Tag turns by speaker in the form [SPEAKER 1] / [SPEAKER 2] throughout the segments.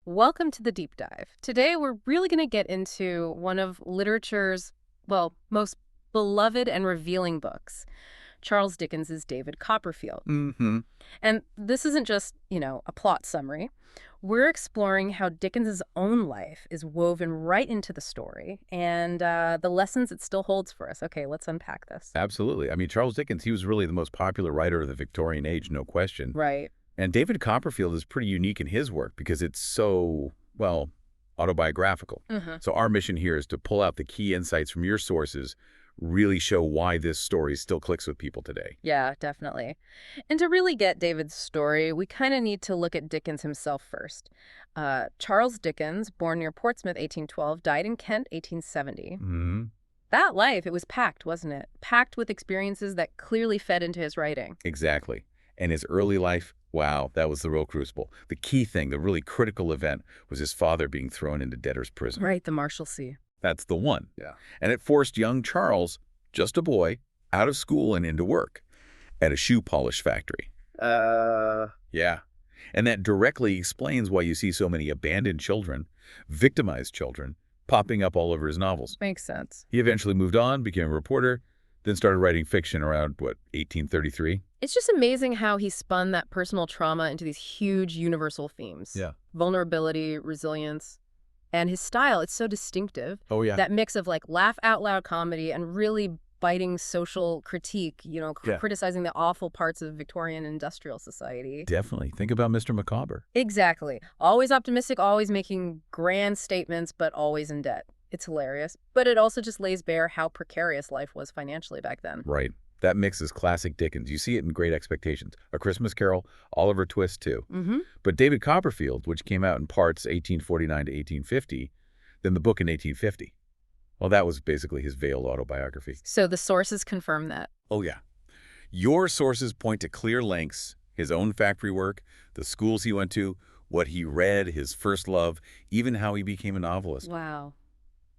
[SPEAKER 1] Welcome to the deep dive. Today, we're really going to get into one of literature's, well, most beloved and revealing books, Charles Dickens's David Copperfield.
[SPEAKER 2] Mm-hmm.
[SPEAKER 1] And this isn't just, a plot summary. We're exploring how Dickens's own life is woven right into the story and the lessons it still holds for us. Okay, let's unpack this.
[SPEAKER 2] Absolutely. I mean, Charles Dickens, he was really the most popular writer of the Victorian age, no question.
[SPEAKER 1] Right.
[SPEAKER 2] And David Copperfield is pretty unique in his work because it's so, well, autobiographical.
[SPEAKER 1] Mm-hmm.
[SPEAKER 2] So our mission here is to pull out the key insights from your sources, really show why this story still clicks with people today.
[SPEAKER 1] Yeah, definitely. And to really get David's story, we kind of need to look at Dickens himself first. Charles Dickens, born near Portsmouth, 1812, died in Kent, 1870.
[SPEAKER 2] Mm-hmm.
[SPEAKER 1] That life, it was packed, wasn't it? Packed with experiences that clearly fed into his writing.
[SPEAKER 2] Exactly. And his early life, wow, that was the real crucible. The key thing, the really critical event, was his father being thrown into debtor's prison.
[SPEAKER 1] Right, the Marshalsea.
[SPEAKER 2] That's the one.
[SPEAKER 3] Yeah.
[SPEAKER 2] And it forced young Charles, just a boy, out of school and into work at a shoe polish factory. Yeah. And that directly explains why you see so many abandoned children, victimized children, popping up all over his novels.
[SPEAKER 1] Makes sense.
[SPEAKER 2] He eventually moved on, became a reporter, then started writing fiction around, 1833?
[SPEAKER 1] It's just amazing how he spun that personal trauma into these huge universal themes.
[SPEAKER 2] Yeah.
[SPEAKER 1] Vulnerability, resilience. And his style, it's so distinctive.
[SPEAKER 2] Oh, yeah.
[SPEAKER 1] That mix of laugh out loud comedy and really biting social critique,
[SPEAKER 2] Yeah.
[SPEAKER 1] criticizing the awful parts of Victorian industrial society.
[SPEAKER 2] Definitely. Think about Mr. Micawber.
[SPEAKER 1] Exactly. Always optimistic, always making grand statements, but always in debt. It's hilarious. But it also just lays bare how precarious life was financially back then.
[SPEAKER 2] Right. That mix is classic Dickens. You see it in Great Expectations, A Christmas Carol, Oliver Twist, too.
[SPEAKER 1] Mm-hmm.
[SPEAKER 2] But David Copperfield, which came out in parts 1849 to 1850, then the book in 1850. Well, that was basically his veiled autobiography.
[SPEAKER 1] So the sources confirm that.
[SPEAKER 2] Oh, yeah. Your sources point to clear links, his own factory work, the schools he went to, what he read, his first love, even how he became a novelist.
[SPEAKER 1] Wow.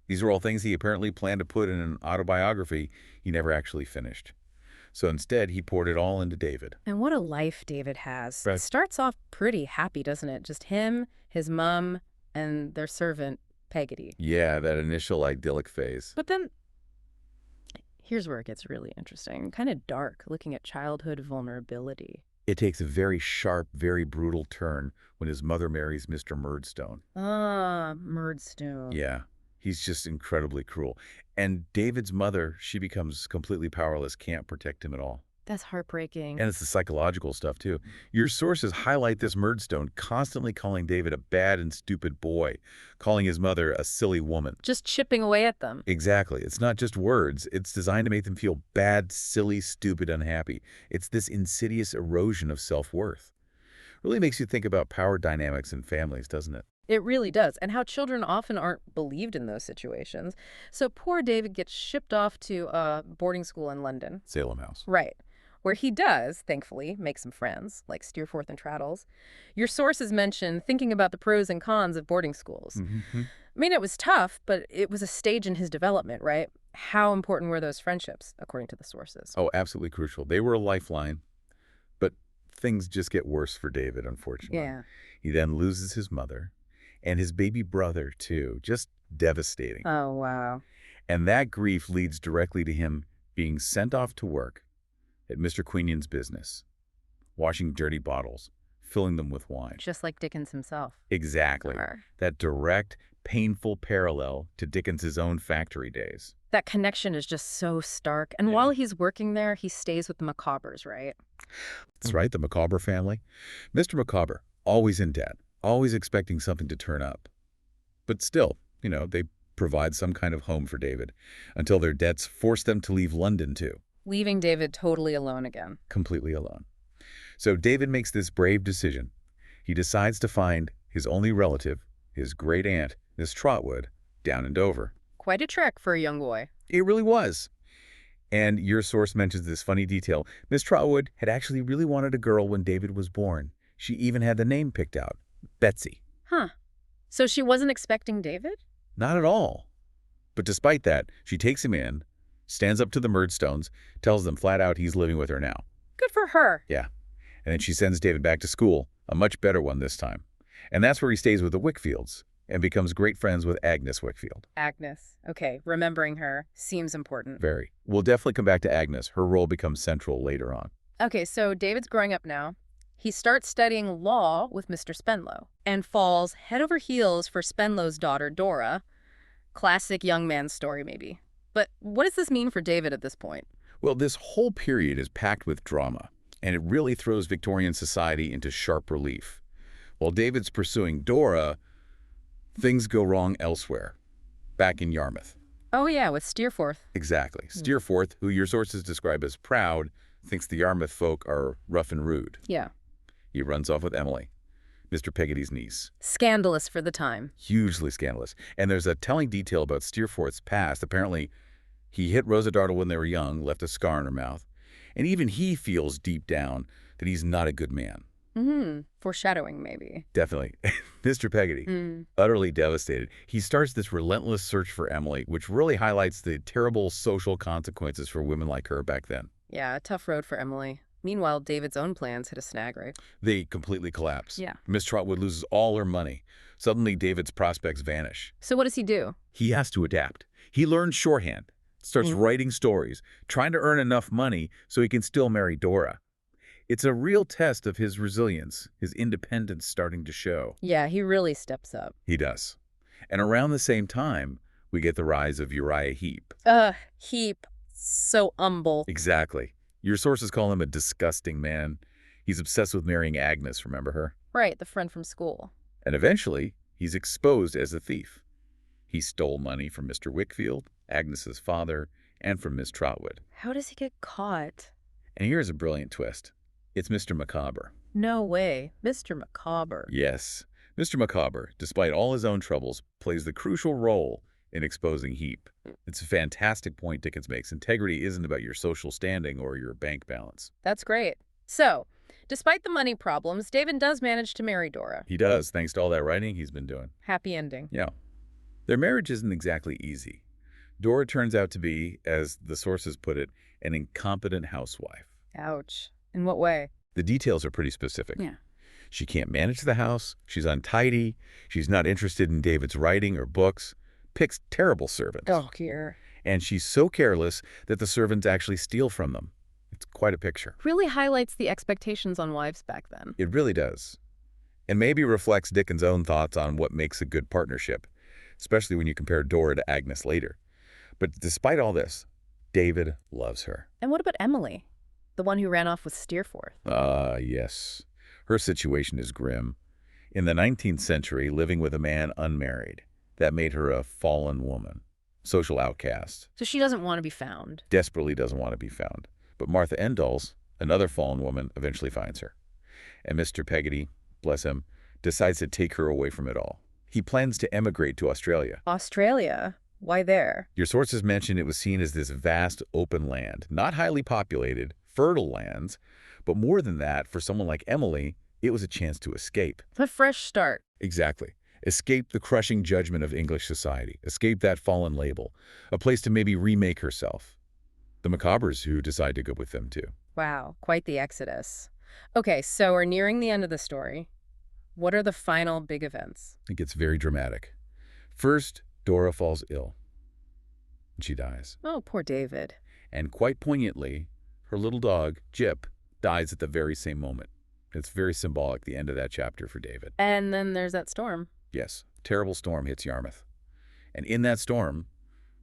[SPEAKER 2] These are all things he apparently planned to put in an autobiography he never actually finished. So instead, he poured it all into David.
[SPEAKER 1] And what a life David has.
[SPEAKER 2] Right.
[SPEAKER 1] It starts off pretty happy, doesn't it? Just him, his mom, and their servant, Peggotty.
[SPEAKER 2] Yeah, that initial idyllic phase.
[SPEAKER 1] But then, here's where it gets really interesting. Kind of dark, looking at childhood vulnerability.
[SPEAKER 2] It takes a very sharp, very brutal turn when his mother marries Mr. Murdstone.
[SPEAKER 1] Ah, Murdstone.
[SPEAKER 2] Yeah, he's just incredibly cruel. And David's mother, she becomes completely powerless, can't protect him at all.
[SPEAKER 1] That's heartbreaking.
[SPEAKER 2] And it's the psychological stuff, too. Your sources highlight this Murdstone constantly calling David a bad and stupid boy, calling his mother a silly woman.
[SPEAKER 1] Just chipping away at them.
[SPEAKER 2] Exactly. It's not just words. It's designed to make them feel bad, silly, stupid, unhappy. It's this insidious erosion of self-worth. Really makes you think about power dynamics in families, doesn't it?
[SPEAKER 1] It really does. And how children often aren't believed in those situations. So poor David gets shipped off to a boarding school in London.
[SPEAKER 2] Salem House.
[SPEAKER 1] Right. Where he does, thankfully, make some friends, like Steerforth and Traddles. Your sources mention thinking about the pros and cons of boarding schools.
[SPEAKER 2] Mm-hmm.
[SPEAKER 1] I mean, it was tough, but it was a stage in his development, right? How important were those friendships, according to the sources?
[SPEAKER 2] Oh, absolutely crucial. They were a lifeline, but things just get worse for David, unfortunately.
[SPEAKER 1] Yeah.
[SPEAKER 2] He then loses his mother and his baby brother, too. Just devastating.
[SPEAKER 1] Oh, wow.
[SPEAKER 2] And that grief leads directly to him being sent off to work at Mr. Queenan's business, washing dirty bottles, filling them with wine.
[SPEAKER 1] Just like Dickens himself.
[SPEAKER 2] Exactly.
[SPEAKER 1] Or
[SPEAKER 2] That direct, painful parallel to Dickens's own factory days.
[SPEAKER 1] that connection is just so stark. And
[SPEAKER 2] Yeah.
[SPEAKER 1] while he's working there, he stays with the Micawbers, right?
[SPEAKER 2] That's right, the Micawber family. Mr. Micawber, always in debt, always expecting something to turn up. But still, they provide some kind of home for David until their debts force them to leave London, too.
[SPEAKER 1] Leaving David totally alone again.
[SPEAKER 2] Completely alone. So David makes this brave decision. He decides to find his only relative, his great aunt, Miss Trotwood, down in Dover.
[SPEAKER 1] Quite a trek for a young boy.
[SPEAKER 2] It really was. And your source mentions this funny detail. Miss Trotwood had actually really wanted a girl when David was born. She even had the name picked out, Betsy.
[SPEAKER 1] Huh. So she wasn't expecting David?
[SPEAKER 2] Not at all. But despite that, she takes him in, stands up to the Murdstones, tells them flat out he's living with her now.
[SPEAKER 1] Good for her.
[SPEAKER 2] Yeah. And then she sends David back to school, a much better one this time. And that's where he stays with the Wickfields and becomes great friends with Agnes Wickfield.
[SPEAKER 1] Agnes. Okay, remembering her seems important.
[SPEAKER 2] Very. We'll definitely come back to Agnes. Her role becomes central later on.
[SPEAKER 1] Okay, so David's growing up now. He starts studying law with Mr. Spenlow and falls head over heels for Spenlow's daughter, Dora. Classic young man's story, maybe. But what does this mean for David at this point?
[SPEAKER 2] Well, this whole period is packed with drama, and it really throws Victorian society into sharp relief. While David's pursuing Dora, things go wrong elsewhere, back in Yarmouth.
[SPEAKER 1] Oh yeah, with Steerforth.
[SPEAKER 2] Exactly. Steerforth, who your sources describe as proud, thinks the Yarmouth folk are rough and rude.
[SPEAKER 1] Yeah.
[SPEAKER 2] He runs off with Emily, Mr. Peggotty's niece.
[SPEAKER 1] Scandalous for the time.
[SPEAKER 2] Hugely scandalous. And there's a telling detail about Steerforth's past. Apparently, he hit Rosa Dartle when they were young, left a scar in her mouth. And even he feels deep down that he's not a good man.
[SPEAKER 1] Foreshadowing, maybe.
[SPEAKER 2] Definitely. Mr. Peggotty, utterly devastated. He starts this relentless search for Emily, which really highlights the terrible social consequences for women like her back then.
[SPEAKER 1] Yeah, a tough road for Emily. Meanwhile, David's own plans hit a snag, right?
[SPEAKER 2] They completely collapse.
[SPEAKER 1] Yeah.
[SPEAKER 2] Miss Trotwood loses all her money. Suddenly, David's prospects vanish.
[SPEAKER 1] So what does he do?
[SPEAKER 2] He has to adapt. He learns shorthand, starts writing stories, trying to earn enough money so he can still marry Dora. It's a real test of his resilience, his independence starting to show.
[SPEAKER 1] Yeah, he really steps up.
[SPEAKER 2] He does. And around the same time, we get the rise of Uriah Heep.
[SPEAKER 1] Heap. So humble.
[SPEAKER 2] Exactly. Your sources call him a disgusting man. He's obsessed with marrying Agnes, remember her?
[SPEAKER 1] Right, the friend from school.
[SPEAKER 2] And eventually, he's exposed as a thief. He stole money from Mr. Wickfield, Agnes's father, and from Miss Trotwood.
[SPEAKER 1] How does he get caught?
[SPEAKER 2] And here's a brilliant twist. It's Mr. Micawber.
[SPEAKER 1] No way. Mr. Micawber.
[SPEAKER 2] Yes. Mr. Micawber, despite all his own troubles, plays the crucial role in exposing Heep. It's a fantastic point Dickens makes. Integrity isn't about your social standing or your bank balance.
[SPEAKER 1] That's great. So, despite the money problems, David does manage to marry Dora.
[SPEAKER 2] He does, thanks to all that writing he's been doing.
[SPEAKER 1] Happy ending.
[SPEAKER 2] Yeah. Their marriage isn't exactly easy. Dora turns out to be, as the sources put it, an incompetent housewife.
[SPEAKER 1] Ouch. In what way?
[SPEAKER 2] The details are pretty specific.
[SPEAKER 1] Yeah.
[SPEAKER 2] She can't manage the house, she's untidy, she's not interested in David's writing or books, picks terrible servants.
[SPEAKER 1] Oh, dear.
[SPEAKER 2] And she's so careless that the servants actually steal from them. It's quite a picture.
[SPEAKER 1] Really highlights the expectations on wives back then.
[SPEAKER 2] It really does. And maybe reflects Dickens' own thoughts on what makes a good partnership, especially when you compare Dora to Agnes later. But despite all this, David loves her.
[SPEAKER 1] And what about Emily? The one who ran off with Steerforth.
[SPEAKER 2] Yes. Her situation is grim. In the 19th century, living with a man unmarried, that made her a fallen woman, social outcast.
[SPEAKER 1] So she doesn't want to be found.
[SPEAKER 2] Desperately doesn't want to be found. But Martha Endalls, another fallen woman, eventually finds her. And Mr. Peggotty, bless him, decides to take her away from it all. He plans to emigrate to Australia.
[SPEAKER 1] Australia? Why there?
[SPEAKER 2] Your sources mention it was seen as this vast open land, not highly populated, fertile lands, but more than that, for someone like Emily, it was a chance to escape.
[SPEAKER 1] A fresh start.
[SPEAKER 2] Exactly. Escape the crushing judgment of English society. Escape that fallen label. A place to maybe remake herself. The Micawbers who decide to go with them, too.
[SPEAKER 1] Wow, quite the exodus. Okay, so we're nearing the end of the story. What are the final big events?
[SPEAKER 2] It gets very dramatic. First, Dora falls ill. And she dies.
[SPEAKER 1] Oh, poor David.
[SPEAKER 2] And quite poignantly, her little dog, Jip, dies at the very same moment. It's very symbolic, the end of that chapter for David.
[SPEAKER 1] And then there's that storm.
[SPEAKER 2] Yes, terrible storm hits Yarmouth. And in that storm,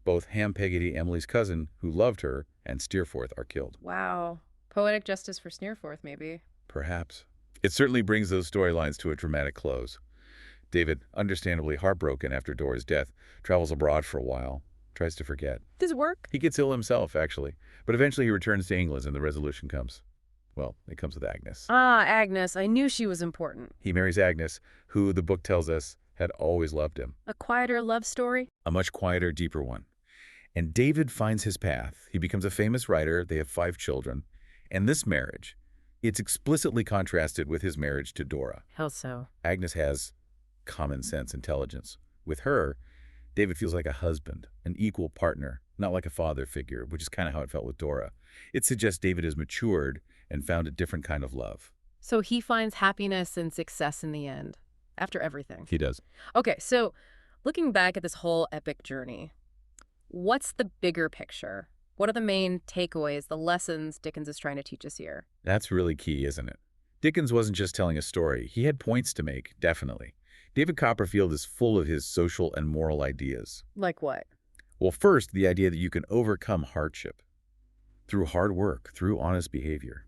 [SPEAKER 2] both Ham Peggotty, Emily's cousin, who loved her, and Steerforth are killed.
[SPEAKER 1] Wow. Poetic justice for Steerforth, maybe.
[SPEAKER 2] Perhaps. It certainly brings those storylines to a dramatic close. David, understandably heartbroken after Dora's death, travels abroad for a while, tries to forget.
[SPEAKER 1] Does it work?
[SPEAKER 2] He gets ill himself, actually. But eventually he returns to England and the resolution comes. Well, it comes with Agnes.
[SPEAKER 1] Ah, Agnes. I knew she was important.
[SPEAKER 2] He marries Agnes, who, the book tells us, had always loved him.
[SPEAKER 1] A quieter love story?
[SPEAKER 2] A much quieter, deeper one. And David finds his path. He becomes a famous writer. They have 5 children. And this marriage, it's explicitly contrasted with his marriage to Dora.
[SPEAKER 1] How so?
[SPEAKER 2] Agnes has common sense, intelligence. With her, David feels like a husband, an equal partner, not like a father figure, which is kind of how it felt with Dora. It suggests David has matured and found a different kind of love.
[SPEAKER 1] So he finds happiness and success in the end. after everything.
[SPEAKER 2] He does.
[SPEAKER 1] Okay, so looking back at this whole epic journey, what's the bigger picture? What are the main takeaways, the lessons Dickens is trying to teach us here?
[SPEAKER 2] That's really key, isn't it? Dickens wasn't just telling a story. He had points to make, definitely. David Copperfield is full of his social and moral ideas.
[SPEAKER 1] Like what?
[SPEAKER 2] Well, first, the idea that you can overcome hardship through hard work, through honest behavior.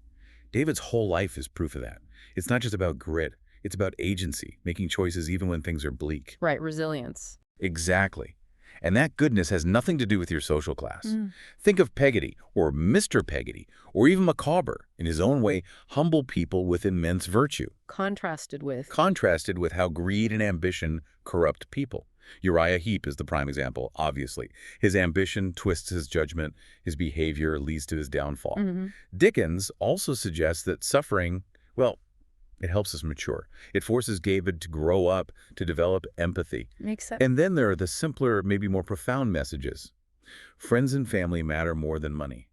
[SPEAKER 2] David's whole life is proof of that. It's not just about grit. It's about agency, making choices even when things are bleak.
[SPEAKER 1] Right, resilience.
[SPEAKER 2] Exactly. And that goodness has nothing to do with your social class.
[SPEAKER 1] Mm.
[SPEAKER 2] Think of Peggotty, or Mr. Peggotty, or even Micawber, in his own way, humble people with immense virtue,
[SPEAKER 1] Contrasted with.
[SPEAKER 2] contrasted with how greed and ambition corrupt people. Uriah Heep is the prime example, obviously. His ambition twists his judgment, his behavior leads to his downfall. Dickens also suggests that suffering, well, it helps us mature. It forces David to grow up, to develop empathy.
[SPEAKER 1] Makes sense.
[SPEAKER 2] And then there are the simpler, maybe more profound messages. Friends and family matter more than money.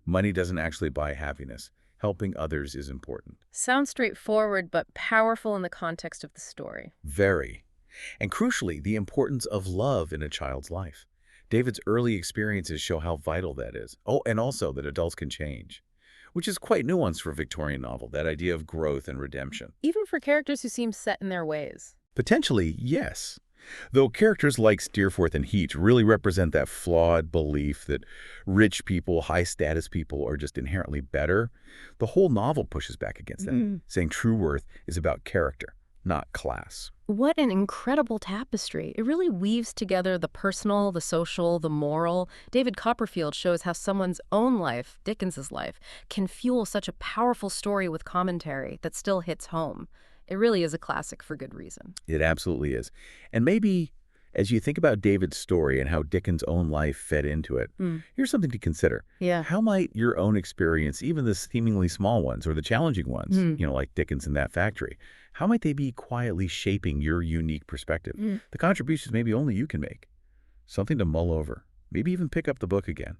[SPEAKER 2] Money doesn't actually buy happiness. Helping others is important.
[SPEAKER 1] Sounds straightforward, but powerful in the context of the story.
[SPEAKER 2] Very. And crucially, the importance of love in a child's life. David's early experiences show how vital that is. Oh, and also that adults can change, which is quite nuanced for a Victorian novel, that idea of growth and redemption.
[SPEAKER 1] Even for characters who seem set in their ways.
[SPEAKER 2] Potentially, yes. Though characters like Steerforth and Heat really represent that flawed belief that rich people, high-status people are just inherently better, the whole novel pushes back against that, saying true worth is about character, not class.
[SPEAKER 1] What an incredible tapestry. It really weaves together the personal, the social, the moral. David Copperfield shows how someone's own life, Dickens's life, can fuel such a powerful story with commentary that still hits home. It really is a classic for good reason.
[SPEAKER 2] It absolutely is. And maybe as you think about David's story and how Dickens' own life fed into it, here's something to consider.
[SPEAKER 1] Yeah.
[SPEAKER 2] How might your own experience, even the seemingly small ones or the challenging ones, like Dickens in that factory, how might they be quietly shaping your unique perspective? The contributions maybe only you can make. Something to mull over. Maybe even pick up the book again.